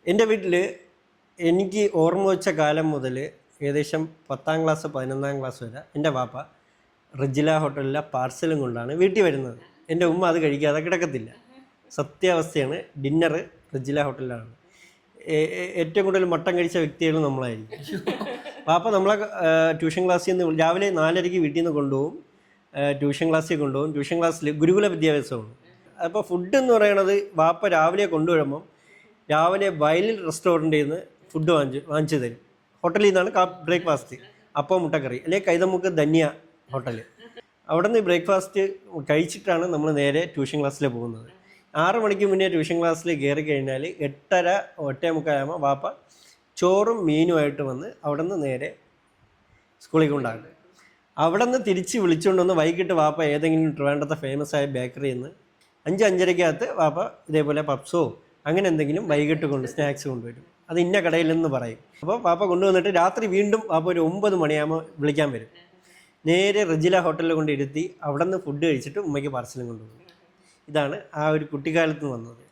എൻ്റെ വീട്ടിൽ എനിക്ക് ഓർമ്മ വെച്ച കാലം മുതൽ ഏകദേശം 10ാം ക്ലാസ് 11ാം ക്ലാസ് വരെ എൻ്റെ വാപ്പ റജില ഹോട്ടലിലെ പാർസലും കൊണ്ടാണ് വീട്ടിൽ വരുന്നത്. എൻ്റെ ഉമ്മ അത് കഴിക്കാതെ കിടക്കത്തില്ല. സത്യാവസ്ഥയാണ്. ഡിന്നർ റജില ഹോട്ടലിലാണ്. ഏറ്റവും കൂടുതൽ മട്ടൻ കഴിച്ച വ്യക്തികൾ നമ്മളായിരിക്കും. വാപ്പ നമ്മളെ ട്യൂഷൻ ക്ലാസ്സിൽ നിന്ന് രാവിലെ 4:30 വീട്ടിൽ നിന്ന് കൊണ്ടുപോകും. ട്യൂഷൻ ക്ലാസ്സിൽ കൊണ്ടുപോകും. ട്യൂഷൻ ക്ലാസ്സിൽ ഗുരുകുല വിദ്യാഭ്യാസമാണ്. അപ്പോൾ ഫുഡ് എന്ന് പറയണത് വാപ്പ രാവിലെ കൊണ്ടുവരുമ്പം രാവിലെ വയലിൽ റെസ്റ്റോറൻറ്റിൽ നിന്ന് ഫുഡ് വാങ്ങിച്ചു തരും. ഹോട്ടലിൽ നിന്നാണ് ബ്രേക്ക്ഫാസ്റ്റ്. അപ്പം മുട്ടക്കറി അല്ലെങ്കിൽ കൈതമുക്ക് ധന്യ ഹോട്ടൽ. അവിടെ നിന്ന് ബ്രേക്ക്ഫാസ്റ്റ് കഴിച്ചിട്ടാണ് നമ്മൾ നേരെ ട്യൂഷൻ ക്ലാസ്സിൽ പോകുന്നത്. 6 മണിക്ക് മുന്നേ ട്യൂഷൻ ക്ലാസ്സിൽ കയറി കഴിഞ്ഞാൽ 8:30 8:45 വാപ്പ ചോറും മീനുമായിട്ട് വന്ന് അവിടെ നിന്ന് നേരെ സ്കൂളിൽ കൊണ്ടാകും. അവിടെ നിന്ന് തിരിച്ച് വിളിച്ചുകൊണ്ട് വന്ന് വൈകിട്ട് വാപ്പ ഏതെങ്കിലും ട്രിവാൻഡ്രത്തെ ഫേമസ് ആയ ബേക്കറിയിൽ നിന്ന് 5-5:30 വാപ്പ ഇതേപോലെ പപ്സോ അങ്ങനെ എന്തെങ്കിലും വൈകിട്ട് സ്നാക്സ് കൊണ്ടുവരും. അത് ഇന്ന കടയിൽ നിന്ന് പറയും. അപ്പോൾ വാപ്പ കൊണ്ടുവന്നിട്ട് രാത്രി വീണ്ടും വാപ്പ ഒരു 9 മണിയാകുമ്പോൾ വിളിക്കാൻ വരും. നേരെ റജില ഹോട്ടലിൽ കൊണ്ട് ഇരുത്തി അവിടെ നിന്ന് ഫുഡ് കഴിച്ചിട്ട് ഉമ്മയ്ക്ക് പാർസലും കൊണ്ടുപോകും. ഇതാണ് ആ ഒരു കുട്ടിക്കാലത്ത് വന്നത്.